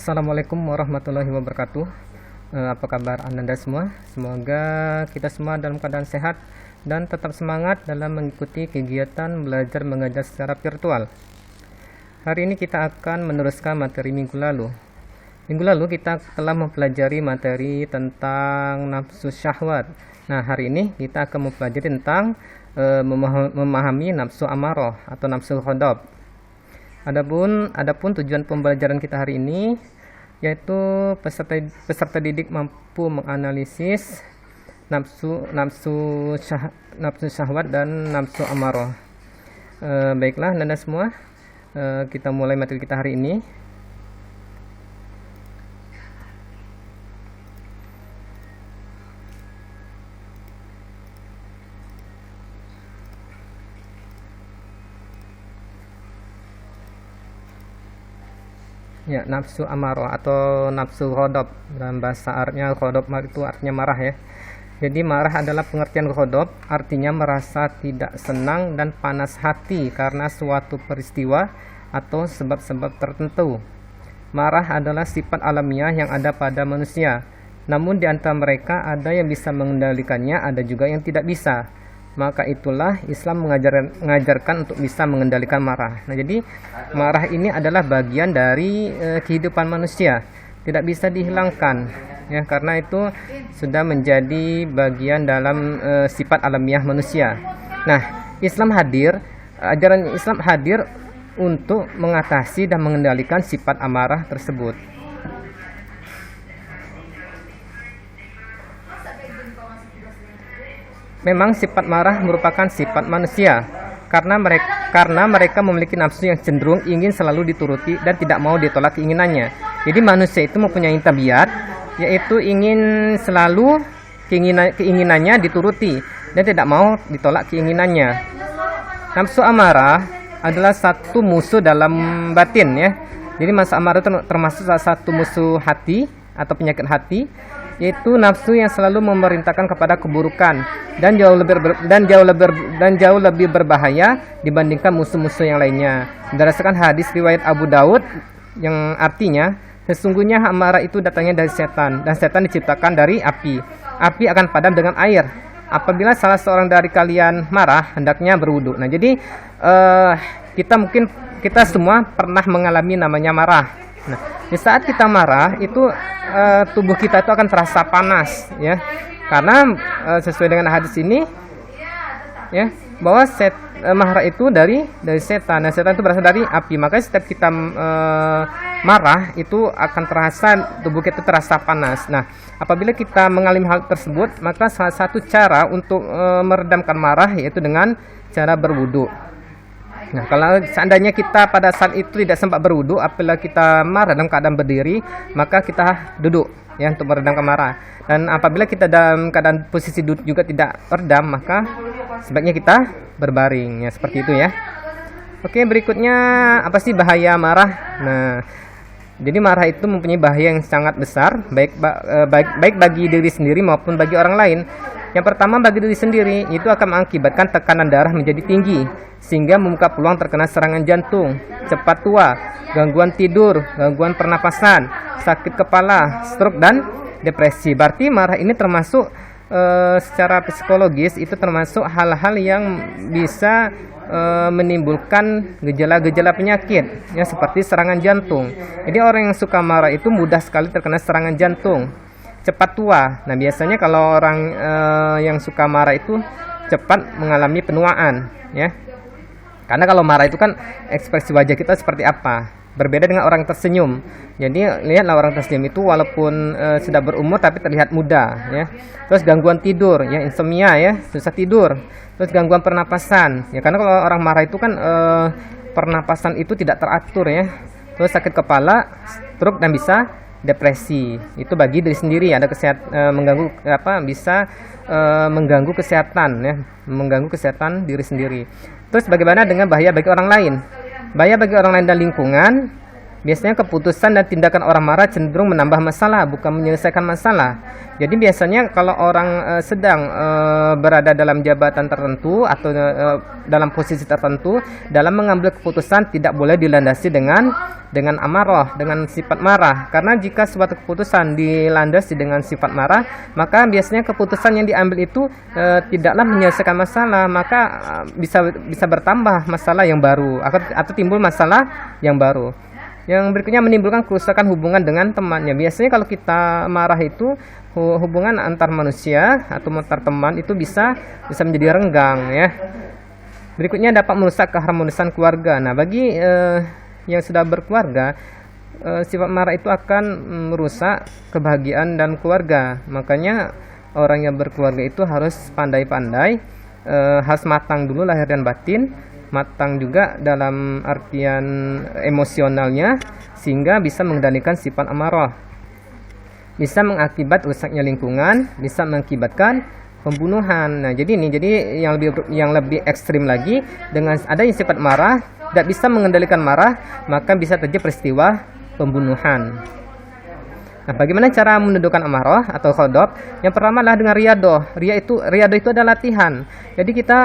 Assalamualaikum warahmatullahi wabarakatuh. Apa kabar Anda semua? Semoga kita semua dalam keadaan sehat dan tetap semangat dalam mengikuti kegiatan belajar mengajar secara virtual. Hari ini kita akan meneruskan materi minggu lalu. Minggu lalu kita telah mempelajari materi tentang nafsu syahwat. Nah, hari ini kita akan mempelajari tentang memahami nafsu amarah atau nafsu ghadab. Adapun tujuan pembelajaran kita hari ini yaitu peserta didik mampu menganalisis nafsu syahwat dan nafsu amarah. Baiklah Anda semua, kita mulai materi kita hari ini. Ya, nafsu amarah atau nafsu ghadab, dalam bahasa Arabnya ghadab itu artinya marah ya. Jadi marah adalah pengertian ghadab, artinya merasa tidak senang dan panas hati karena suatu peristiwa atau sebab-sebab tertentu. Marah adalah sifat alamiah yang ada pada manusia. Namun di antara mereka ada yang bisa mengendalikannya, ada juga yang tidak bisa. Maka itulah Islam mengajarkan untuk bisa mengendalikan marah. Nah, jadi marah ini adalah bagian dari kehidupan manusia, tidak bisa dihilangkan ya, karena itu sudah menjadi bagian dalam sifat alamiah manusia. Nah, ajaran Islam hadir untuk mengatasi dan mengendalikan sifat amarah tersebut. Memang sifat marah merupakan sifat manusia karena mereka memiliki nafsu yang cenderung ingin selalu dituruti dan tidak mau ditolak keinginannya. Jadi manusia itu mempunyai tabiat yaitu ingin selalu keinginannya dituruti dan tidak mau ditolak keinginannya. Nafsu amarah adalah satu musuh dalam batin ya. Jadi nafsu amarah termasuk salah satu musuh hati atau penyakit hati, yaitu nafsu yang selalu memerintahkan kepada keburukan dan jauh lebih berbahaya dibandingkan musuh-musuh yang lainnya. Berdasarkan hadis riwayat Abu Daud yang artinya, sesungguhnya amarah itu datangnya dari setan dan setan diciptakan dari api. Api akan padam dengan air. Apabila salah seorang dari kalian marah, hendaknya berwudu. Nah, jadi kita semua pernah mengalami namanya marah. Nah, di saat kita marah itu tubuh kita itu akan terasa panas ya, karena sesuai dengan hadis ini ya, bahwa marah itu dari setan dan setan itu berasal dari api. Makanya setiap kita marah itu akan terasa tubuh kita terasa panas. Nah, apabila kita mengalami hal tersebut, maka salah satu cara untuk meredamkan marah yaitu dengan cara berwudu. Nah, kalau seandainya kita pada saat itu tidak sempat berwudu, apabila kita marah dalam keadaan berdiri, maka kita duduk ya untuk meredamkan marah. Dan apabila kita dalam keadaan posisi duduk juga tidak redam, maka sebaiknya kita berbaring ya, seperti itu ya. Oke, berikutnya apa sih bahaya marah? Nah, jadi marah itu mempunyai bahaya yang sangat besar, baik bagi diri sendiri maupun bagi orang lain. Yang pertama, bagi diri sendiri, itu akan mengakibatkan tekanan darah menjadi tinggi, sehingga membuka peluang terkena serangan jantung, cepat tua, gangguan tidur, gangguan pernapasan, sakit kepala, stroke, dan depresi. Berarti marah ini termasuk secara psikologis, itu termasuk hal-hal yang bisa menimbulkan gejala-gejala penyakit, ya, seperti serangan jantung. Jadi orang yang suka marah itu mudah sekali terkena serangan jantung, cepat tua. Nah, biasanya kalau orang yang suka marah itu cepat mengalami penuaan ya. Karena kalau marah itu kan ekspresi wajah kita seperti apa, berbeda dengan orang tersenyum. Jadi lihatlah orang tersenyum itu walaupun sudah berumur tapi terlihat muda ya. Terus gangguan tidur ya, insomnia ya, susah tidur. Terus gangguan pernapasan ya, karena kalau orang marah itu kan pernapasan itu tidak teratur ya. Terus sakit kepala, stroke, dan bisa depresi. Itu bagi diri sendiri, ada mengganggu kesehatan ya, mengganggu kesehatan diri sendiri. Terus bagaimana dengan bahaya bagi orang lain? Bahaya bagi orang lain dan lingkungan biasanya keputusan dan tindakan orang marah cenderung menambah masalah, bukan menyelesaikan masalah. Jadi biasanya kalau orang sedang berada dalam jabatan tertentu atau dalam posisi tertentu, dalam mengambil keputusan tidak boleh dilandasi dengan amarah, dengan sifat marah. Karena jika suatu keputusan dilandasi dengan sifat marah, maka biasanya keputusan yang diambil itu tidaklah menyelesaikan masalah, maka bisa bertambah masalah yang baru atau timbul masalah yang baru. Yang berikutnya menimbulkan kerusakan hubungan dengan temannya. Biasanya kalau kita marah itu hubungan antar manusia atau antar teman itu bisa menjadi renggang ya. Berikutnya dapat merusak keharmonisan keluarga. Nah, bagi yang sudah berkeluarga, sifat marah itu akan merusak kebahagiaan dan keluarga. Makanya orang yang berkeluarga itu harus pandai-pandai, harus matang dulu lahir dan batin, matang juga dalam artian emosionalnya, sehingga bisa mengendalikan sifat amarah. Bisa mengakibat rusaknya lingkungan, bisa mengakibatkan pembunuhan. Nah, jadi yang lebih ekstrim lagi, dengan adanya sifat marah tidak bisa mengendalikan marah, maka bisa terjadi peristiwa pembunuhan. Nah, bagaimana cara menundukkan amarah atau ghadab? Yang pertama adalah dengan riyadhah. Riyadhah itu adalah latihan. Jadi kita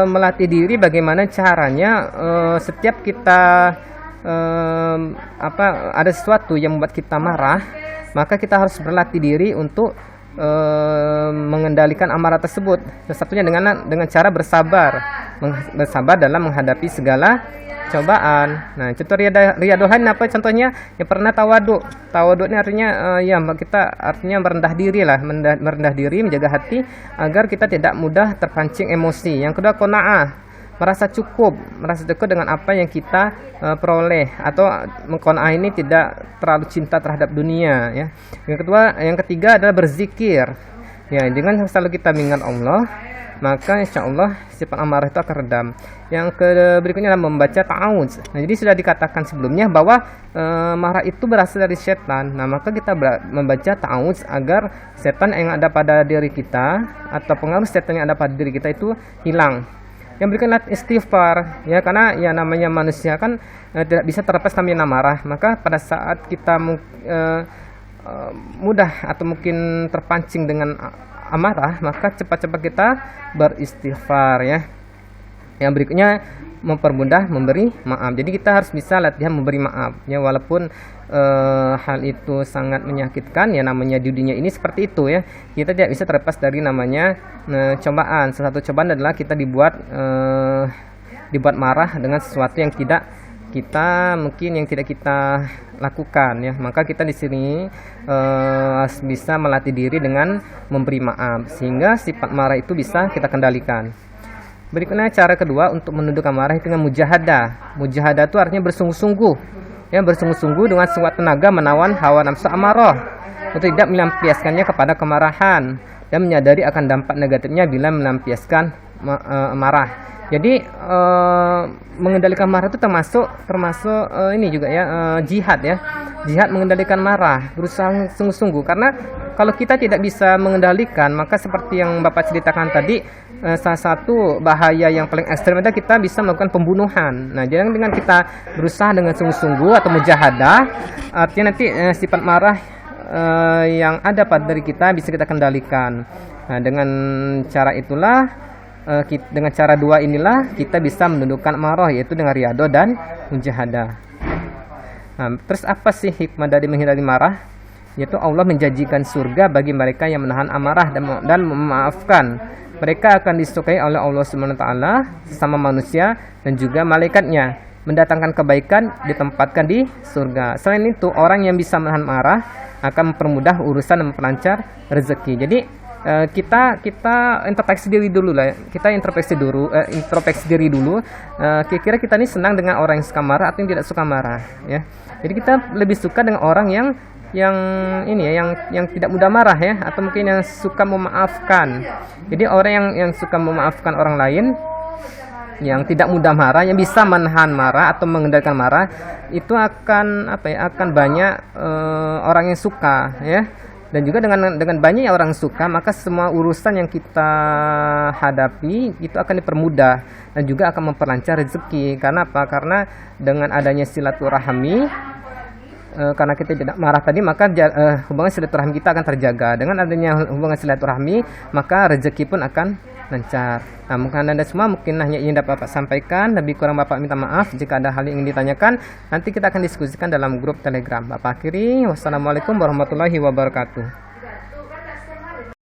melatih diri bagaimana caranya setiap kita ada sesuatu yang membuat kita marah, maka kita harus berlatih diri untuk mengendalikan amarah tersebut. Salah satunya dengan cara bersabar dalam menghadapi segala cobaan. Nah, contoh riyadhahan apa contohnya? Yang pernah tawaduk. Tawaduk ini artinya artinya merendah diri lah, merendah diri, menjaga hati agar kita tidak mudah terpancing emosi. Yang kedua qanaah, merasa cukup dengan apa yang kita peroleh, atau qanaah ini tidak terlalu cinta terhadap dunia ya. Yang ketiga adalah berzikir. Ya, dengan selalu kita mengingat Allah, maka insya Allah sifat amarah itu akan redam. Yang berikutnya adalah membaca ta'awudz. Nah, jadi sudah dikatakan sebelumnya bahwa marah itu berasal dari setan. Nah, maka kita membaca ta'awudz agar setan yang ada pada diri kita atau pengaruh setan yang ada pada diri kita itu hilang. Yang berikutnya istighfar ya, karena ya namanya manusia kan tidak bisa terlepas namanya marah. Maka pada saat kita mudah atau mungkin terpancing dengan amarah, maka cepat-cepat kita beristighfar ya. Yang berikutnya mempermudah memberi maaf. Jadi kita harus bisa latihan memberi maaf ya, walaupun hal itu sangat menyakitkan ya, namanya di dunia ini seperti itu ya. Kita tidak bisa terlepas dari namanya cobaan. Salah satu cobaan adalah kita dibuat marah dengan sesuatu yang tidak kita lakukan ya. Maka kita di sini harus bisa melatih diri dengan memberi maaf, sehingga sifat marah itu bisa kita kendalikan. Berikutnya cara kedua untuk menundukkan marah itu dengan mujahadah. Mujahadah itu artinya bersungguh-sungguh ya, bersungguh-sungguh dengan sekuat tenaga menawan hawa nafsu amarah untuk tidak melampiaskannya kepada kemarahan dan menyadari akan dampak negatifnya bila melampiaskan marah. Jadi mengendalikan marah itu termasuk ini juga ya, jihad ya. Jihad mengendalikan marah, berusaha sungguh-sungguh, karena kalau kita tidak bisa mengendalikan, maka seperti yang Bapak ceritakan tadi, salah satu bahaya yang paling ekstrem adalah kita bisa melakukan pembunuhan. Nah, jadi dengan kita berusaha dengan sungguh-sungguh atau mujahadah, artinya nanti sifat marah yang ada pada diri kita bisa kita kendalikan. Nah, dengan cara itulah, dengan cara dua inilah kita bisa menundukkan amarah, yaitu dengan riyadhah dan mujahadah. Nah, terus apa sih hikmah dari menghindari marah? Yaitu Allah menjanjikan surga bagi mereka yang menahan amarah dan memaafkan. Mereka akan disukai oleh Allah SWT, sesama manusia dan juga malaikatnya. Mendatangkan kebaikan, ditempatkan di surga. Selain itu, orang yang bisa menahan marah akan mempermudah urusan dan memperlancar rezeki. Jadi kita introspeksi diri dulu lah. Kita introspeksi diri dulu. Kira-kira kita ini senang dengan orang yang suka marah atau yang tidak suka marah, ya. Jadi kita lebih suka dengan orang yang tidak mudah marah ya, atau mungkin yang suka memaafkan. Jadi orang yang suka memaafkan orang lain, yang tidak mudah marah, yang bisa menahan marah atau mengendalikan marah, itu akan banyak orang yang suka ya. Dan juga dengan banyaknya orang suka, maka semua urusan yang kita hadapi itu akan dipermudah dan juga akan memperlancar rezeki. Karena apa? Karena dengan adanya silaturahmi karena kita tidak marah tadi, maka hubungan silaturahmi kita akan terjaga. Dengan adanya hubungan silaturahmi, maka rezeki pun akan lancar. Nah, mungkin Anda semua mungkin hanya ingin dapat Bapak sampaikan, lebih kurang Bapak minta maaf jika ada hal yang ingin ditanyakan. Nanti kita akan diskusikan dalam grup Telegram. Bapak akhiri, wassalamualaikum warahmatullahi wabarakatuh.